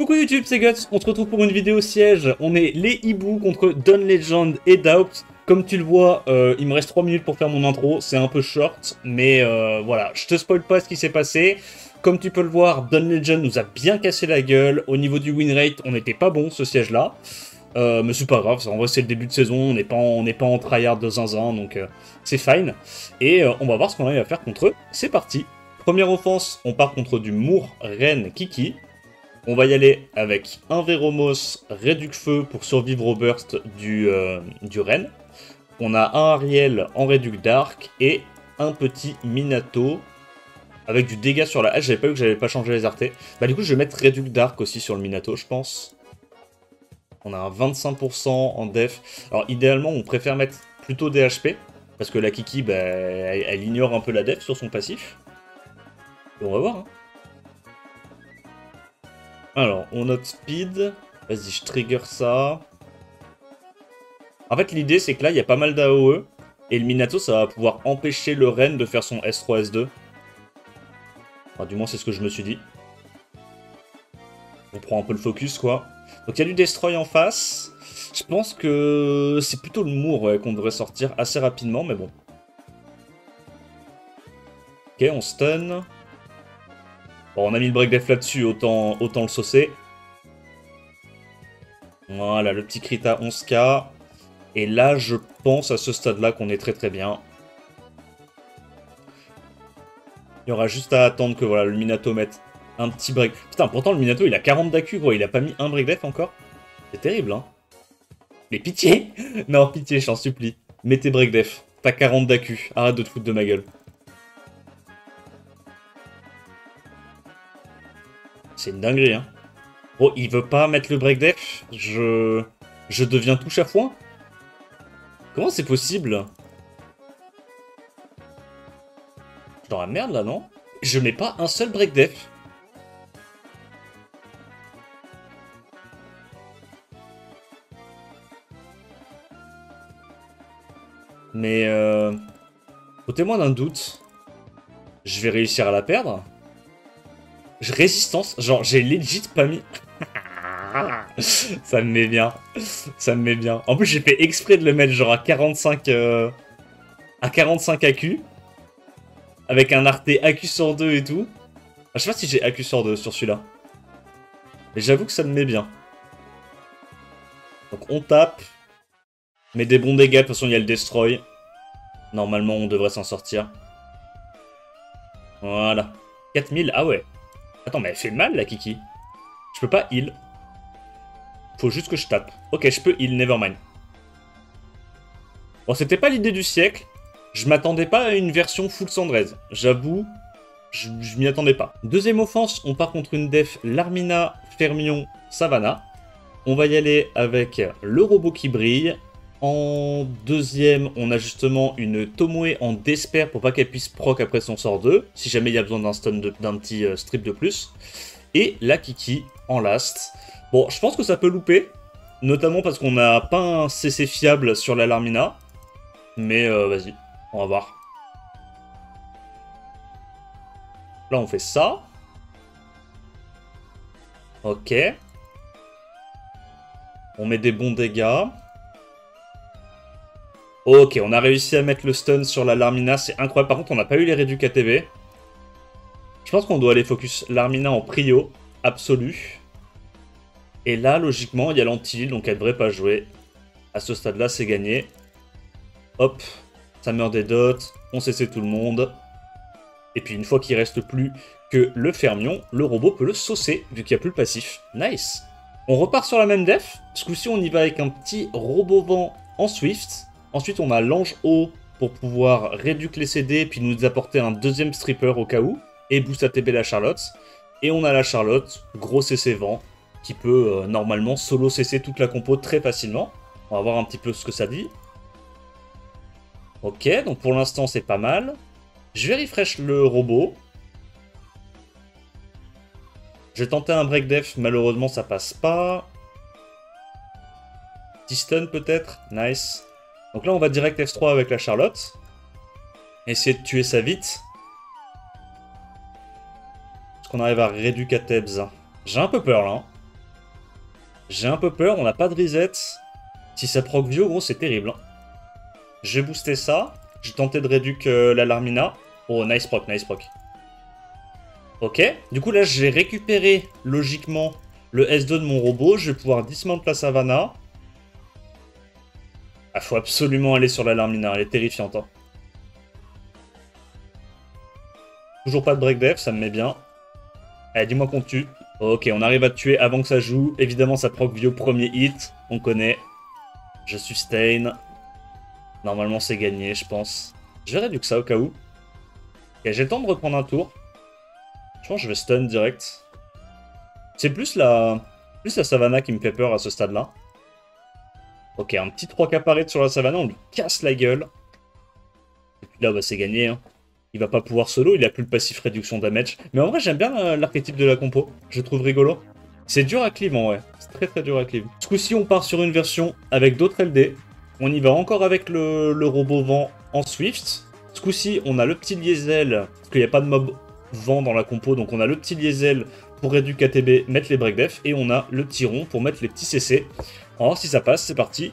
Coucou YouTube, c'est Guts, on se retrouve pour une vidéo siège. On est les hiboux contre Dawn Legend et Doubt. Comme tu le vois, il me reste 3 minutes pour faire mon intro, c'est un peu short, mais voilà, je te spoil pas ce qui s'est passé. Comme tu peux le voir, Dawn Legend nous a bien cassé la gueule. Au niveau du win rate, on n'était pas bon ce siège-là. Mais c'est pas grave, en vrai c'est le début de saison, on n'est pas en tryhard de zinzin, donc c'est fine. Et on va voir ce qu'on arrive à faire contre eux. C'est parti. Première offense, on part contre du Moore, Ren, Kiki. On va y aller avec un Veromos, Réduc Feu pour survivre au burst du Ren. On a un Ariel en Réduc Dark et un petit Minato avec du dégât sur la hache. J'avais pas vu que j'avais pas changé les artés. Bah du coup je vais mettre Réduc Dark aussi sur le Minato je pense. On a un 25% en def. Alors idéalement on préfère mettre plutôt des HP. Parce que la Kiki bah, elle ignore un peu la def sur son passif. Et on va voir hein. Alors, on note speed. Vas-y, je trigger ça. En fait, l'idée, c'est que là, il y a pas mal d'AOE. Et le Minato, ça va pouvoir empêcher le Ren de faire son S3, S2. Enfin, du moins, c'est ce que je me suis dit. On prend un peu le focus, quoi. Donc, il y a du Destroy en face. Je pense que c'est plutôt le Moore ouais, qu'on devrait sortir assez rapidement, mais bon. Ok, on stun. Bon, on a mis le break def là-dessus, autant le saucer. Voilà, le petit crit à 11k. Et là, je pense à ce stade-là qu'on est très très bien. Il y aura juste à attendre que voilà, le Minato mette un petit break. Putain, pourtant le Minato il a 40 d'AQ, gros, il a pas mis un break def encore. C'est terrible, hein. Mais pitié. Non, pitié, je t'en supplie. Mettez break def. T'as 40 d'AQ, arrête de te foutre de ma gueule. C'est une dinguerie, hein. Gros, il veut pas mettre le break def. Je deviens touche à foin. Comment c'est possible? Je suis dans la merde là, non? Je mets pas un seul break def. Mais au témoin d'un doute, je vais réussir à la perdre. Résistance, genre j'ai legit pas mis... Ça me met bien. Ça me met bien. En plus j'ai fait exprès de le mettre genre à 45 AQ. Avec un arté AQ sur 2 et tout. Ah, je sais pas si j'ai AQ sur 2 sur celui-là. Mais j'avoue que ça me met bien. Donc on tape. Mais des bons dégâts, de toute façon il y a le destroy. Normalement on devrait s'en sortir. Voilà. 4000, ah ouais. Attends mais elle fait mal la Kiki. Je peux pas heal. Faut juste que je tape. Ok, je peux heal, nevermind. Bon, c'était pas l'idée du siècle. Je m'attendais pas à une version full Cendrez. J'avoue, je m'y attendais pas. Deuxième offense, on part contre une def Larmina, Fermion, Savannah. On va y aller avec le robot qui brille. En deuxième, on a justement une Tomoe en Despair pour pas qu'elle puisse proc après son sort 2. Si jamais il y a besoin d'un stun d'un petit strip de plus. Et la Kiki en last. Bon, je pense que ça peut louper. Notamment parce qu'on n'a pas un CC fiable sur la Larmina. Mais vas-y, on va voir. Là, on fait ça. Ok. On met des bons dégâts. Ok, on a réussi à mettre le stun sur la Larmina. C'est incroyable. Par contre, on n'a pas eu les réducs ATB. Je pense qu'on doit aller focus Larmina en prio. Absolu. Et là, logiquement, il y a l'anti, donc elle devrait pas jouer. À ce stade-là, c'est gagné. Hop, ça meurt des dots, on CC tout le monde. Et puis une fois qu'il reste plus que le fermion, le robot peut le saucer, vu qu'il n'y a plus le passif. Nice. On repart sur la même def. Ce coup-ci, on y va avec un petit robot vent en Swift. Ensuite, on a l'ange haut pour pouvoir réduire les CD, puis nous apporter un deuxième stripper au cas où. Et boost ATB la Charlotte. Et on a la Charlotte, gros CC vent, qui peut normalement solo CC toute la compo très facilement. On va voir un petit peu ce que ça dit. Ok, donc pour l'instant c'est pas mal. Je vais refresh le robot. J'ai tenté un break def, malheureusement ça passe pas. Petit stun peut-être, nice. Donc là on va direct F3 avec la Charlotte. Essayer de tuer ça vite. Est-ce qu'on arrive à réduire Tebs? J'ai un peu peur là. Hein. J'ai un peu peur, on n'a pas de reset. Si ça proc vieux, gros, c'est terrible. Hein. J'ai boosté ça. J'ai tenté de réduire la Larmina. Oh, nice proc, nice proc. Ok. Du coup, là, j'ai récupéré, logiquement, le S2 de mon robot. Je vais pouvoir dismount la Savannah. Ah, faut absolument aller sur la Larmina. Elle est terrifiante. Hein. Toujours pas de break def, ça me met bien. Allez, dis-moi qu'on tue. Ok, on arrive à tuer avant que ça joue. Évidemment, ça proc vieux premier hit. On connaît. Je sustain. Normalement, c'est gagné, je pense. Je vais réduire ça au cas où. Ok, j'ai le temps de reprendre un tour. Je pense que je vais stun direct. C'est plus la Savannah qui me fait peur à ce stade-là. Ok, un petit 3K parade sur la Savannah, on lui casse la gueule. Et puis là, bah, c'est gagné. Hein. Il va pas pouvoir solo, il a plus le passif réduction damage. Mais en vrai, j'aime bien l'archétype de la compo. Je trouve rigolo. C'est dur à cleave en vrai. C'est très très dur à cleave. Ce coup-ci, on part sur une version avec d'autres LD. On y va encore avec le robot vent en Swift. Ce coup-ci, on a le petit Liesel, parce qu'il n'y a pas de mob vent dans la compo, donc on a le petit Liesel pour réduire KTB, mettre les break def, et on a le petit rond pour mettre les petits CC. On va voir si ça passe, c'est parti.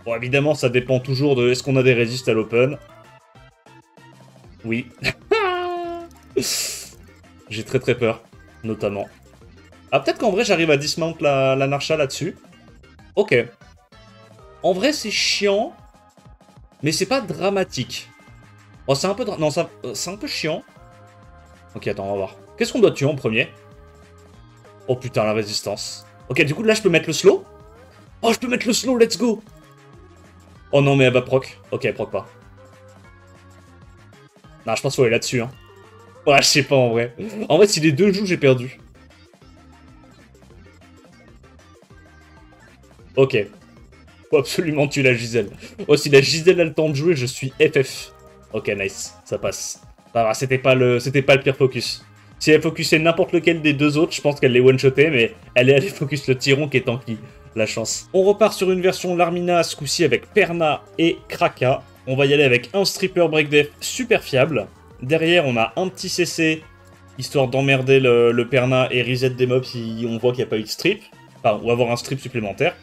Bon, évidemment, ça dépend toujours de est-ce qu'on a des résistes à l'open. Oui. J'ai très très peur, notamment. Ah, peut-être qu'en vrai, j'arrive à dismount la Narcha là-dessus. Ok. En vrai, c'est chiant, mais c'est pas dramatique. Oh, c'est un peu... Non, c'est un peu chiant. Ok, attends, on va voir. Qu'est-ce qu'on doit tuer en premier? Oh putain, la résistance. Ok, du coup, là, je peux mettre le slow. Oh, je peux mettre le slow, let's go. Oh non, mais elle va proc. Ok, elle proc pas. Non, je pense qu'il faut aller là-dessus, hein. Ouais, je sais pas, en vrai. En vrai, si les deux jouent, j'ai perdu. Ok. Faut absolument tuer la Giselle. Oh, si la Giselle a le temps de jouer, je suis FF. Ok, nice. Ça passe. Ah, c'était pas le pire focus. Si elle focusait n'importe lequel des deux autres, je pense qu'elle les one-shotait, mais elle est allée focus le Tyron qui est tanky. La chance. On repart sur une version Larmina, ce coup-ci avec Perna et Kraka. On va y aller avec un stripper breakdef super fiable. Derrière, on a un petit CC, histoire d'emmerder le Perna et reset des mobs si on voit qu'il n'y a pas eu de strip. Enfin, ou avoir un strip supplémentaire.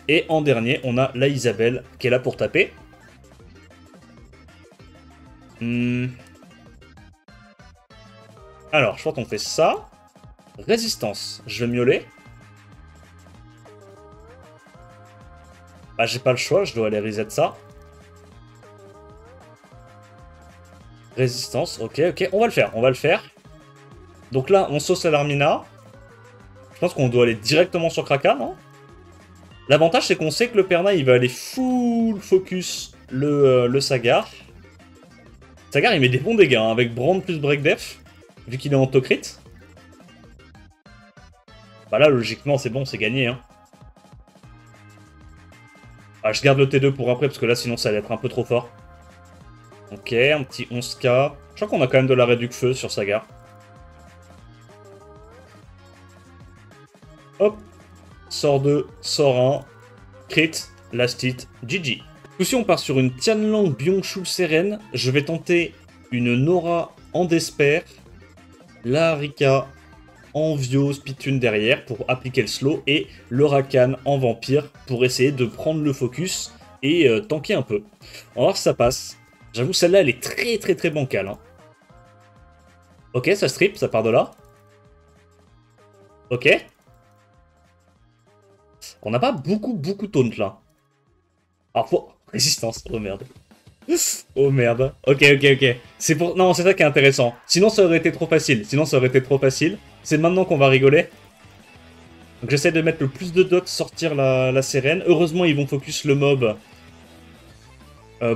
Et en dernier, on a la Isabelle qui est là pour taper. Alors, je crois qu'on fait ça. Résistance. Je vais miauler. Bah, j'ai pas le choix, je dois aller reset ça. Résistance, ok, on va le faire, on va le faire. Donc là, on sauce à l'Armina. Je pense qu'on doit aller directement sur Kraka, non? L'avantage, c'est qu'on sait que le Perna, il va aller full focus le Sagar. Sagar, il met des bons dégâts, hein, avec Brand plus Break Def, vu qu'il est en auto-crit. Bah là, logiquement, c'est bon, c'est gagné, hein. Ah, je garde le T2 pour après, parce que là, sinon, ça va être un peu trop fort. Ok, un petit 11k. Je crois qu'on a quand même de la réduc feu sur Sagar. Hop. Sort 2, sort 1. Crit, last hit, GG. Si on part sur une Tianlang Byung-Chul Seren, je vais tenter une Nora en Despair, la Rika en Vio Spitune derrière pour appliquer le slow et le Rakan en Vampire pour essayer de prendre le focus et tanker un peu. On va voir si ça passe. J'avoue, celle-là, elle est très très très bancale. Hein. Ok, ça strip, ça part de là. Ok. On n'a pas beaucoup de taunt là. Alors, faut... Résistance, oh merde. Oh merde. Ok. C'est pour... Non, c'est ça qui est intéressant. Sinon, ça aurait été trop facile. C'est maintenant qu'on va rigoler. Donc j'essaie de mettre le plus de dots, sortir la Sérène. Heureusement, ils vont focus le mob.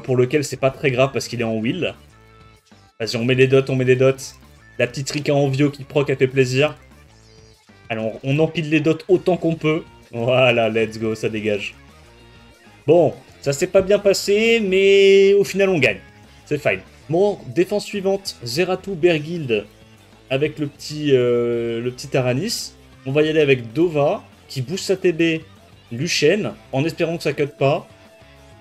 Pour lequel c'est pas très grave parce qu'il est en will. Vas-y, on met des dots. La petite Rika en Vio qui proc, a fait plaisir. Alors, on empile les dots autant qu'on peut. Voilà, let's go, ça dégage. Bon, ça s'est pas bien passé, mais au final, on gagne. C'est fine. Bon, défense suivante, Zeratou Berguild avec le petit Aranis. On va y aller avec Dova, qui booste sa TB Luchen, en espérant que ça cut pas.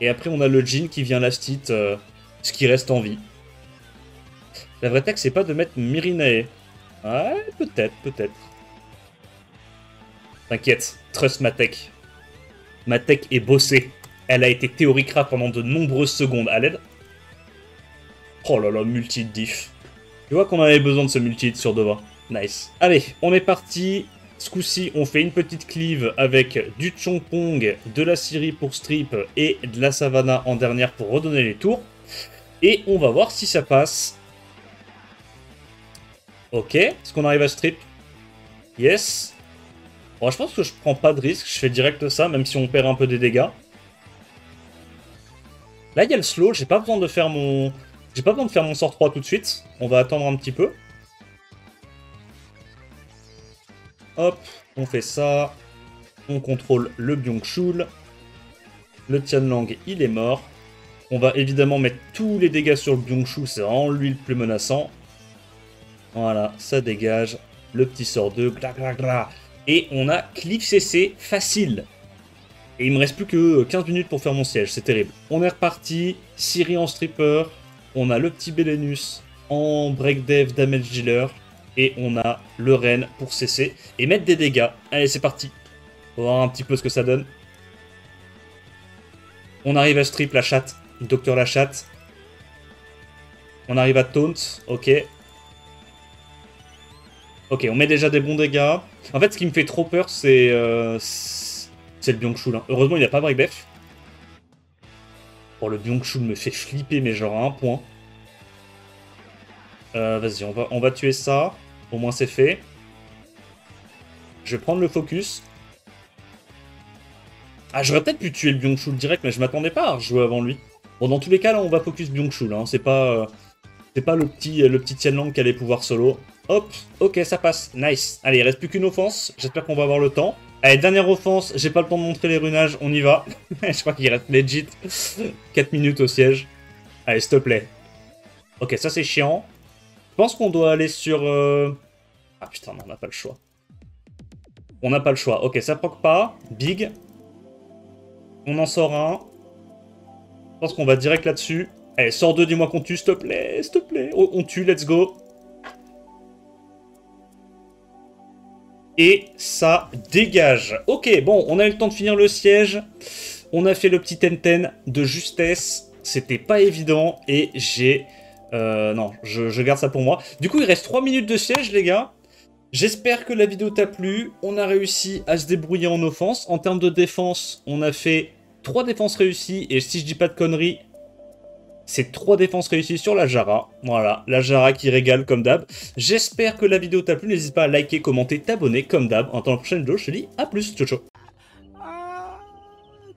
Et après, on a le Jin qui vient last hit, ce qui reste en vie. La vraie tech, c'est pas de mettre Mirinae. Ouais, peut-être. T'inquiète, trust ma tech. Ma tech est bossée. Elle a été théoricra pendant de nombreuses secondes. À l'aide. Oh là là, multi diff. Tu vois qu'on avait besoin de ce multi sur Dova. Nice. Allez, on est parti. Ce coup-ci, on fait une petite cleave avec du Chompong, de la Siri pour strip et de la Savannah en dernière pour redonner les tours. Et on va voir si ça passe. Ok, est-ce qu'on arrive à strip? Yes. Bon, je pense que je prends pas de risque, je fais direct ça, même si on perd un peu des dégâts. Là, il y a le slow, j'ai pas besoin de faire mon... J'ai pas besoin de faire mon sort 3 tout de suite. On va attendre un petit peu. Hop, on fait ça. On contrôle le Byung-Chul. Le Tianlang, il est mort. On va évidemment mettre tous les dégâts sur le Byung-Chul, c'est vraiment lui le plus menaçant. Voilà, ça dégage. Le petit sort 2, gla gla gla. Et on a cliff CC facile. Et il me reste plus que 15 minutes pour faire mon siège, c'est terrible. On est reparti, Siri en stripper. On a le petit Belenus en breakdev damage dealer. Et on a le Ren pour CC et mettre des dégâts. Allez, c'est parti. On va voir un petit peu ce que ça donne. On arrive à strip la chatte. Docteur la chatte. On arrive à taunt. Ok. Ok, on met déjà des bons dégâts. En fait, ce qui me fait trop peur, c'est le Byung-Chul. Hein. Heureusement, il n'a pas breakdef. Bon, le Byung-Chul me fait flipper, mais genre à un point. Vas-y, on va tuer ça. Au moins, c'est fait. Je vais prendre le focus. Ah, j'aurais peut-être pu tuer le Byung-Chul direct, mais je m'attendais pas à rejouer avant lui. Bon, dans tous les cas, là, on va focus Byung-Chul. Hein. C'est pas le petit Tianlang qui allait pouvoir solo. Hop, ok, ça passe. Nice. Allez, il reste plus qu'une offense. J'espère qu'on va avoir le temps. Allez, dernière offense. J'ai pas le temps de montrer les runages. On y va. Je crois qu'il reste legit 4 minutes au siège. Allez, s'il te plaît. Ok, ça, c'est chiant. Je pense qu'on doit aller sur... Ah, putain, non, on n'a pas le choix. On n'a pas le choix. Ok, ça proc pas. Big. On en sort un. Je pense qu'on va direct là-dessus. Allez, sors 2, dis-moi qu'on tue, s'il te plaît. S'il te plaît. Oh, on tue, let's go. Et ça dégage. Ok, bon, on a eu le temps de finir le siège. On a fait le petit ten-ten de justesse. C'était pas évident. Et j'ai... non, je garde ça pour moi. Du coup, il reste 3 minutes de siège, les gars. J'espère que la vidéo t'a plu. On a réussi à se débrouiller en offense. En termes de défense, on a fait 3 défenses réussies. Et si je dis pas de conneries... C'est 3 défenses réussies sur la Jara. Voilà, la Jara qui régale comme d'hab. J'espère que la vidéo t'a plu. N'hésite pas à liker, commenter, t'abonner comme d'hab. En attendant la prochaine vidéo, je te dis à plus. Ciao, ciao.